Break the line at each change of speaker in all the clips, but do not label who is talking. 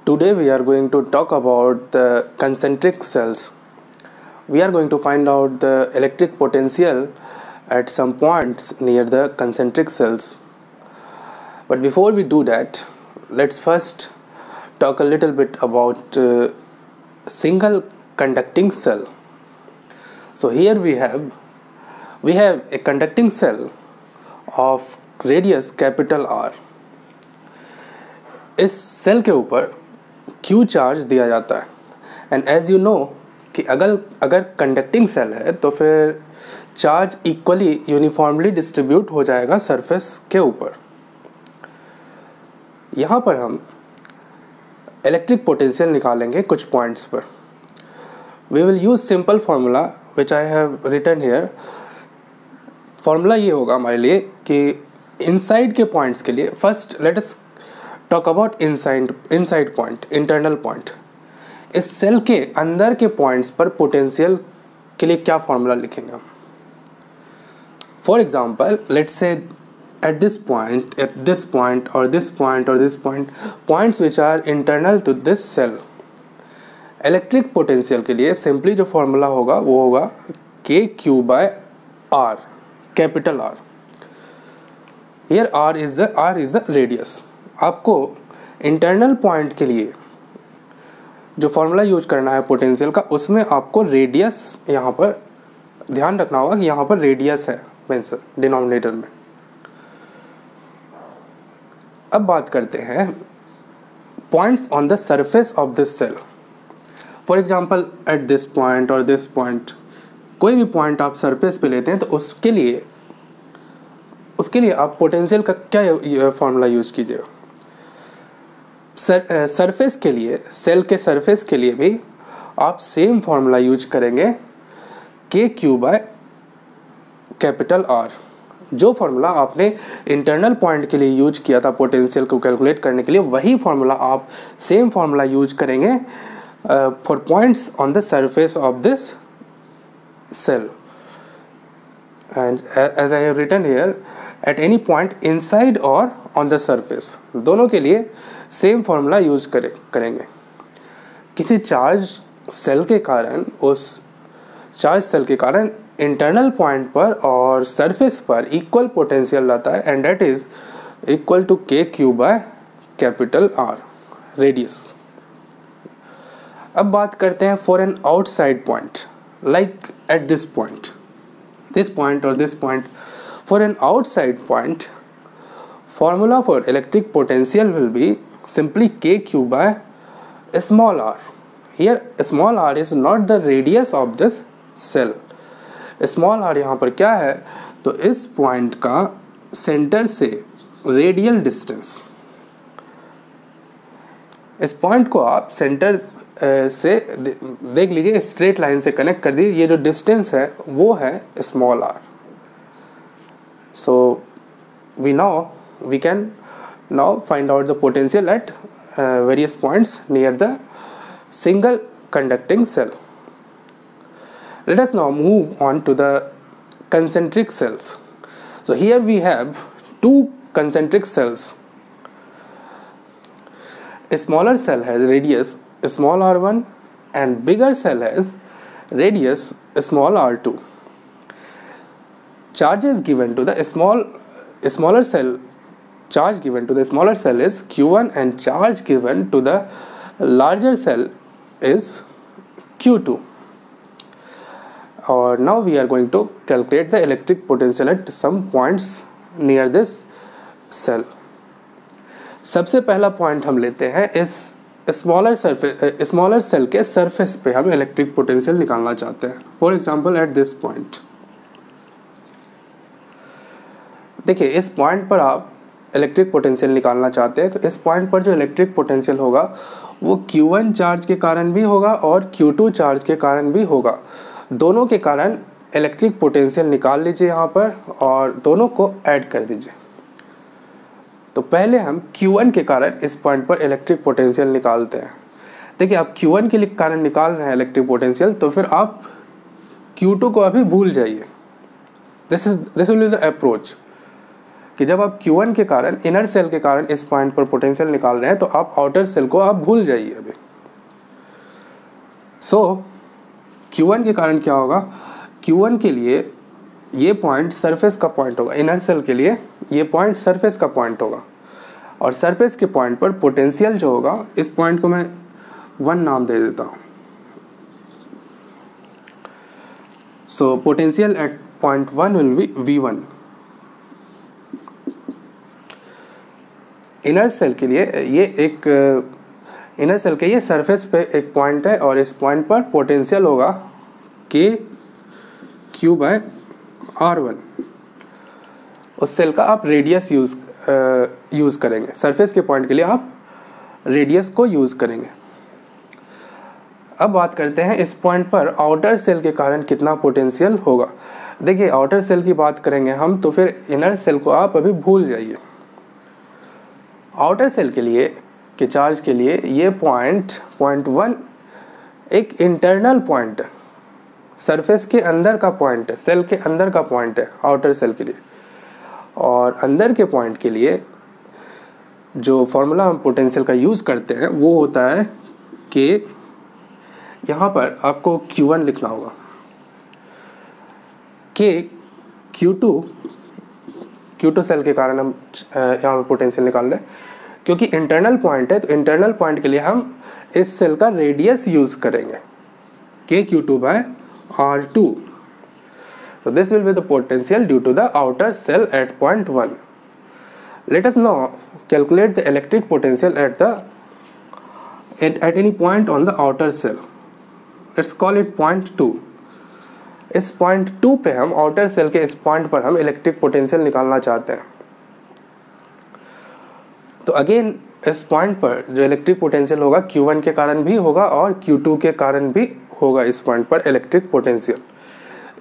Today we are going to talk about the concentric cells. We are going to find out the electric potential at some points near the concentric cells. But before we do that, let's first talk a little bit about single conducting cell. So here we have a conducting cell of radius capital R. इस cell के ऊपर Q charge दिया जाता है and as you know कि अगर conducting cell है तो फिर चार्ज इक्वली यूनिफॉर्मली डिस्ट्रीब्यूट हो जाएगा सरफेस के ऊपर. यहाँ पर हम इलेक्ट्रिक पोटेंशियल निकालेंगे कुछ पॉइंट्स पर. We will use simple formula which I have written here. Formula ये होगा हमारे लिए कि इनसाइड के पॉइंट्स के लिए first let us talk about inside point, internal point. इस सेल के अंदर के पॉइंट्स पर पोटेंशियल के लिए क्या फार्मूला लिखेंगे हम. For example let's say at this point or this point or this point, points which are internal to this cell, electric potential के लिए सिंपली जो फार्मूला होगा वो होगा KQ/R, capital R. Here R is the radius. आपको internal point के लिए जो फार्मूला यूज करना है पोटेंशियल का, उसमें आपको रेडियस यहाँ पर ध्यान रखना होगा कि यहाँ पर रेडियस है मेंशन डिनोमिनेटर में. अब बात करते हैं points on the surface of this cell. For example at this point और दिस पॉइंट, कोई भी पॉइंट आप सरफेस पे लेते हैं तो उसके लिए आप पोटेंशियल का क्या फार्मूला यूज कीजिएगा. सरफेस के लिए, सेल के सरफेस के लिए भी आप सेम फार्मूला यूज करेंगे KQ/कैपिटल R. जो फार्मूला आपने इंटरनल पॉइंट के लिए यूज किया था पोटेंशियल को कैलकुलेट करने के लिए, वही फार्मूला आप सेम फार्मूला यूज करेंगे for points on the surface of this cell. And as I have written here, at any point inside और ऑन द सरफेस, दोनों के लिए सेम फार्मूला यूज करेंगे. किसी चार्ज सेल के कारण, उस चार्ज सेल के कारण इंटरनल पॉइंट पर और सरफेस पर इक्वल पोटेंशियल रहता है and that is equal to KQ/कैपिटल R, रेडियस. अब बात करते हैं for an outside point like at this point और this point. For an outside point, formula for electric potential will be simply KQ/small r. Here small r is not the radius of this cell. small r यहाँ पर क्या है, तो इस point का centre से radial distance, इस point को आप सेंटर से देख लीजिए, स्ट्रेट लाइन से कनेक्ट कर दीजिए. ये जो डिस्टेंस है वो है small r. So we can now find out the potential at various points near the single conducting cell. Let us now move on to the concentric cells. So here we have two concentric cells. A smaller cell has radius small r1 and bigger cell has radius small r2. Charges given to the smaller cell, charge given to the smaller cell is Q1 and charge given to the larger cell is Q2. Or now we are going to calculate the electric potential at some points near this cell. सबसे पहला point हम लेते हैं इस smaller cell के surface पे हम electric potential निकालना चाहते हैं. For example at this point, देखिए इस पॉइंट पर आप इलेक्ट्रिक पोटेंशियल निकालना चाहते हैं तो इस पॉइंट पर जो इलेक्ट्रिक पोटेंशियल होगा वो Q1 चार्ज के कारण भी होगा और Q2 चार्ज के कारण भी होगा. दोनों के कारण इलेक्ट्रिक पोटेंशियल निकाल लीजिए यहाँ पर और दोनों को ऐड कर दीजिए. तो पहले हम Q1 के कारण इस पॉइंट पर इलेक्ट्रिक पोटेंशियल निकालते हैं. देखिए आप Q1 के कारण निकाल रहे हैं इलेक्ट्रिक पोटेंशियल, तो फिर आप Q2 को अभी भूल जाइए. This will be the approach कि जब आप Q1 के कारण, इनर सेल के कारण इस पॉइंट पर पोटेंशियल निकाल रहे हैं तो आप आउटर सेल को आप भूल जाइए अभी। सो Q1 के कारण क्या होगा, Q1 के लिए ये पॉइंट सरफेस का पॉइंट होगा, इनर सेल के लिए ये पॉइंट सरफेस का पॉइंट होगा, और सरफेस के पॉइंट पर पोटेंशियल जो होगा, इस पॉइंट को मैं 1 नाम दे देता हूँ। So potential at point 1 will be V1। Inner cell के लिए ये एक इनर सेल के ये सरफेस पे एक पॉइंट है और इस पॉइंट पर पोटेंशियल होगा KQ/R1। उस सेल का आप रेडियस यूज़ करेंगे, सरफेस के पॉइंट के लिए आप रेडियस को यूज़ करेंगे। अब बात करते हैं इस पॉइंट पर आउटर सेल के कारण कितना पोटेंशियल होगा। देखिए आउटर सेल की बात करेंगे हम तो फिर इनर सेल को आप अभी भूल जाइए। आउटर सेल के लिए के चार्ज के लिए ये पॉइंट 1 एक इंटरनल पॉइंट है, सरफेस के अंदर का पॉइंट है, सेल के अंदर का पॉइंट है आउटर सेल के लिए। और अंदर के पॉइंट के लिए जो फॉर्मूला हम पोटेंशियल का यूज़ करते हैं वो होता है कि यहाँ पर आपको Q1 लिखना होगा, कि Q2 सेल के कारण हम यहाँ पर पोटेंशियल निकाल रहे हैं, क्योंकि इंटरनल पॉइंट है तो इंटरनल पॉइंट के लिए हम इस सेल का रेडियस यूज़ करेंगे KQ2/R2। So this will be the potential due to the outer cell at point 1. Let us now calculate the electric potential at any point on the outer cell. Let's call it point 2. इस point 2 पे हम outer cell के इस point पर हम electric potential निकालना चाहते हैं। तो अगेन इस पॉइंट पर जो इलेक्ट्रिक पोटेंशियल होगा Q1 के कारण भी होगा और Q2 के कारण भी होगा। इस पॉइंट पर इलेक्ट्रिक पोटेंशियल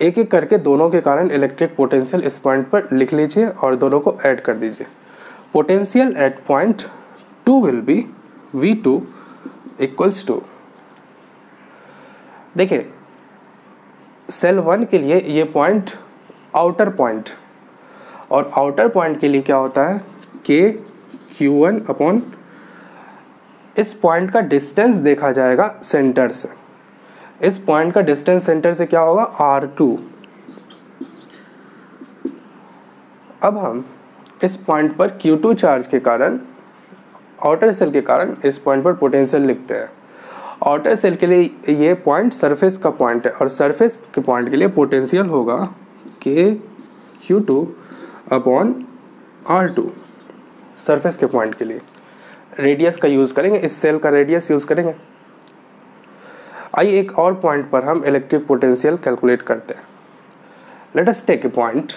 एक एक करके दोनों के कारण इलेक्ट्रिक पोटेंशियल इस पॉइंट पर लिख लीजिए और दोनों को ऐड कर दीजिए। Potential at point 2 will be V2 equals to, देखिए सेल 1 के लिए ये पॉइंट आउटर पॉइंट, और आउटर पॉइंट के लिए क्या होता है KQ1 अपॉन इस पॉइंट का डिस्टेंस देखा जाएगा सेंटर से। इस पॉइंट का डिस्टेंस सेंटर से क्या होगा R2। अब हम इस पॉइंट पर Q2 चार्ज के कारण आउटर सेल के कारण इस पॉइंट पर पोटेंशियल लिखते हैं। आउटर सेल के लिए ये पॉइंट सरफेस का पॉइंट है और सरफेस के पॉइंट के लिए पोटेंशियल होगा KQ2 अपॉन R2। सरफेस के पॉइंट के लिए रेडियस का यूज़ करेंगे, इस सेल का रेडियस यूज़ करेंगे। आइए एक और पॉइंट पर हम इलेक्ट्रिक पोटेंशियल कैलकुलेट करते हैं। Let us take a point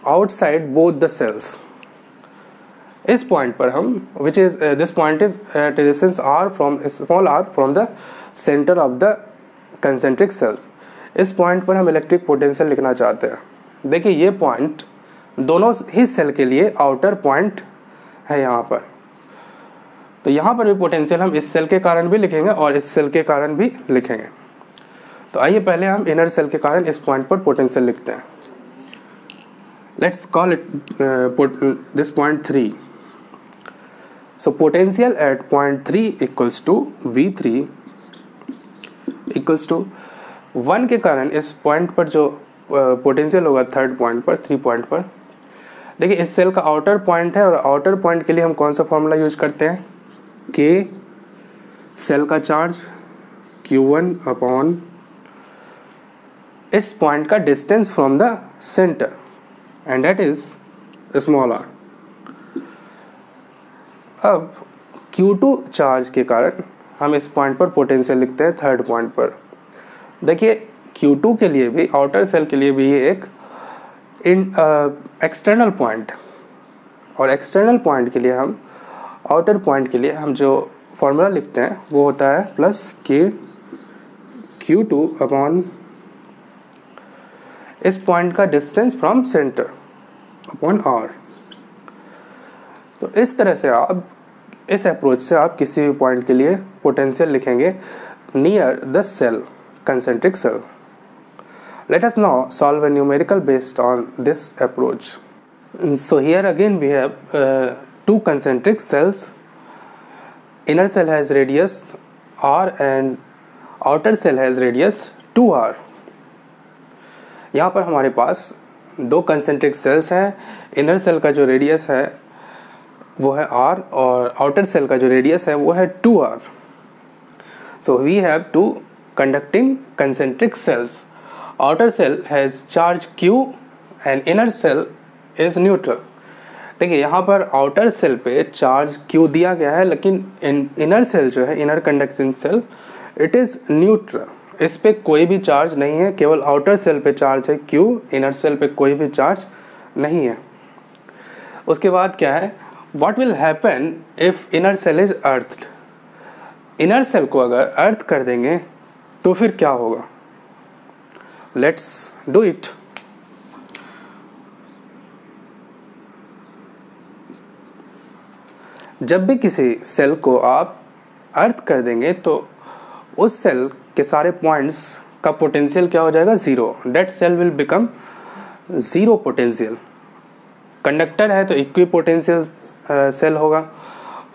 outside both the cells. इस पॉइंट पर हम which is this point is at distance r from small r from the centre of the concentric cells. इस point पर हम electric potential लिखना चाहते हैं। देखिए ये पॉइंट दोनों ही सेल के लिए आउटर पॉइंट है यहाँ पर, तो यहाँ पर भी पोटेंशियल हम इस सेल के कारण भी लिखेंगे और इस सेल के कारण भी लिखेंगे। तो आइए पहले हम इनर सेल के कारण इस पॉइंट पर पोटेंशियल लिखते हैं। Let's call it this point 3। So potential at point 3 equals to V3 equals to 1 के कारण इस पॉइंट पर जो पोटेंशियल होगा थर्ड पॉइंट पर 3 पॉइंट पर। देखिए इस सेल का आउटर पॉइंट है और आउटर पॉइंट के लिए हम कौन सा फॉर्मूला यूज करते हैं, K सेल का चार्ज Q1 अपॉन इस पॉइंट का distance from the centre and that is small r। अब Q2 चार्ज के कारण हम इस पॉइंट पर पोटेंशियल लिखते हैं थर्ड पॉइंट पर। देखिए Q2 के लिए भी आउटर सेल के लिए भी ये एक एक्सटर्नल पॉइंट, और एक्सटर्नल पॉइंट के लिए हम आउटर पॉइंट के लिए हम जो फॉर्मूला लिखते हैं वो होता है प्लस Q2 अपॉन इस पॉइंट का distance from centre upon r। तो इस तरह से आप इस अप्रोच से आप किसी भी पॉइंट के लिए पोटेंशियल लिखेंगे near the cell concentric cell. Let us now solve a numerical based on this approach. So here again we have two concentric cells. Inner cell has radius r and outer cell has radius 2r. यहाँ पर हमारे पास दो concentric sales हैं. Inner cell का जो radius है वो है r और आउटर सेल का जो रेडियस है वो है 2r. So we have two conducting concentric cells. Outer cell has charge q and inner cell is neutral. देखिए यहाँ पर आउटर सेल पे चार्ज q दिया गया है, लेकिन इनर सेल जो है, inner conducting cell, it is neutral. इस पे कोई भी चार्ज नहीं है, केवल आउटर सेल पे चार्ज है q, इनर सेल पे कोई भी चार्ज नहीं है. उसके बाद क्या है, what will happen if inner shell is earthed. Inner shell को अगर अर्थ कर देंगे तो फिर क्या होगा. Let's do it. जब भी किसी सेल को आप अर्थ कर देंगे तो उस सेल के सारे पॉइंट्स का पोटेंशियल क्या हो जाएगा, zero. That cell will become zero potential. Conductor है तो इक्वी पोटेंशियल सेल होगा,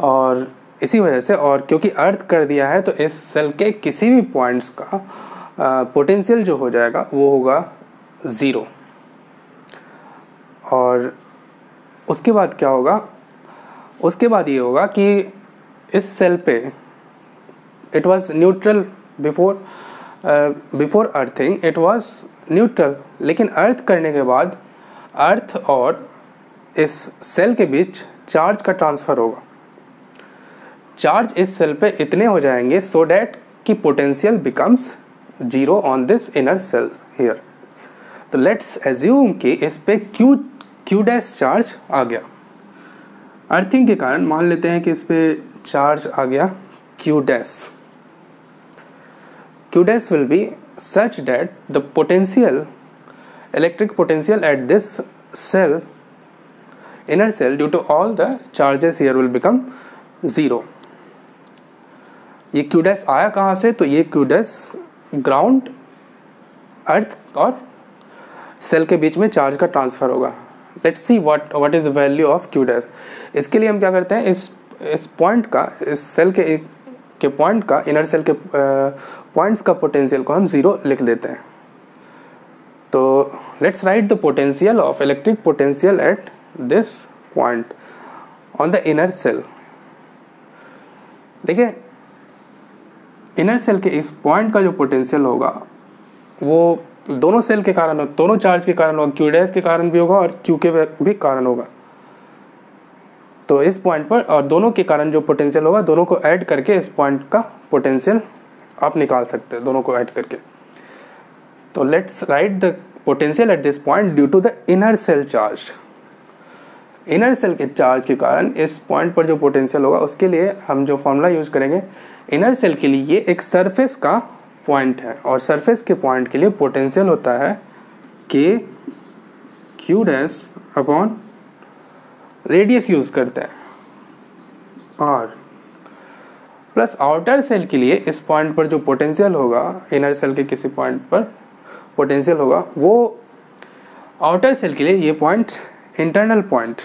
और इसी वजह से, और क्योंकि अर्थ कर दिया है तो इस सेल के किसी भी पॉइंट्स का पोटेंशियल जो हो जाएगा वो होगा ज़ीरो. और उसके बाद क्या होगा, उसके बाद ये होगा कि इस सेल पे it was neutral before earthing, it was neutral, लेकिन अर्थ करने के बाद अर्थ और इस सेल के बीच चार्ज का ट्रांसफ़र होगा. चार्ज इस सेल पे इतने हो जाएंगे सो डैट कि potential becomes zero on this inner cell here. तो लेट्स एज्यूम कि इस पे क्यू डैश चार्ज आ गया. अर्थिंग के कारण मान लेते हैं कि इस पे चार्ज आ गया q dash. Q dash will be such that the potential, electric potential at this cell, inner cell, due to all the charges here will become zero. ये Q डैश आया कहाँ से, तो ये Q डैश ग्राउंड, अर्थ और cell के बीच में charge का ट्रांसफ़र होगा. Let's see what is the value of Q dash. इसके लिए हम क्या करते हैं, इस पॉइंट का, इस सेल के पॉइंट का, इनर सेल के पॉइंट्स का पोटेंशियल को हम ज़ीरो लिख देते हैं. तो let's write the potential of electric potential eight this point on the inner cell. देखिए इनर सेल के इस पॉइंट का जो पोटेंशियल होगा वो दोनों सेल के कारण, दोनों चार्ज के कारण होगा. क्यू डैश के कारण भी होगा और क्यू के भी कारण होगा. तो इस पॉइंट पर और दोनों के कारण जो पोटेंशियल होगा, दोनों को ऐड करके इस पॉइंट का पोटेंशियल आप निकाल सकते हैं, दोनों को ऐड करके. तो let's write the potential at this point due to the inner cell charge. Inner cell के चार्ज के कारण इस पॉइंट पर जो पोटेंशियल होगा उसके लिए हम जो फॉर्मूला यूज़ करेंगे, इनर सेल के लिए ये एक सरफेस का पॉइंट है, और सरफेस के पॉइंट के लिए पोटेंशियल होता है के Q dash upon radius use करते हैं r, प्लस आउटर सेल के लिए इस पॉइंट पर जो पोटेंशियल होगा, इनर सेल के किसी पॉइंट पर पोटेंशियल होगा, वो आउटर सेल के लिए ये पॉइंट इंटरनल पॉइंट,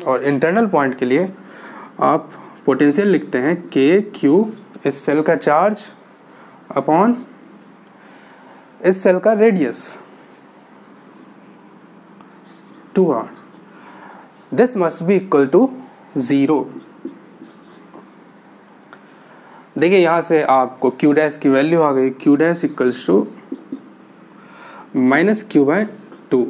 और इंटरनल पॉइंट के लिए आप पोटेंशियल लिखते हैं के क्यू, इस सेल का चार्ज अपॉन इस सेल का radius 2r. This must be equal to 0. देखिए यहाँ से आपको क्यू डैश की वैल्यू आ गई, q dash equals to minus q by 2.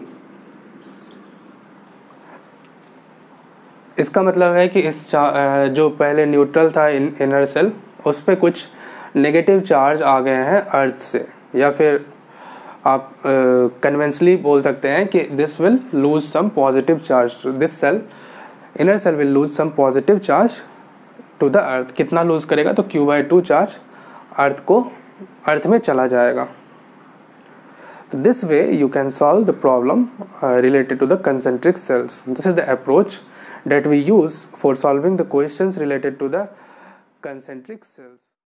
इसका मतलब है कि इस जो पहले न्यूट्रल था इनर सेल, उस पर कुछ नेगेटिव चार्ज आ गए हैं अर्थ से, या फिर आप कन्वेंशनली बोल सकते हैं कि this will lose some positive charge. This cell, inner cell will lose some positive charge to the earth. कितना लूज करेगा, तो Q/2 चार्ज अर्थ में चला जाएगा. So this way you can solve the problem related to the concentric cells. This is the approach that we use for solving the questions related to the concentric cells.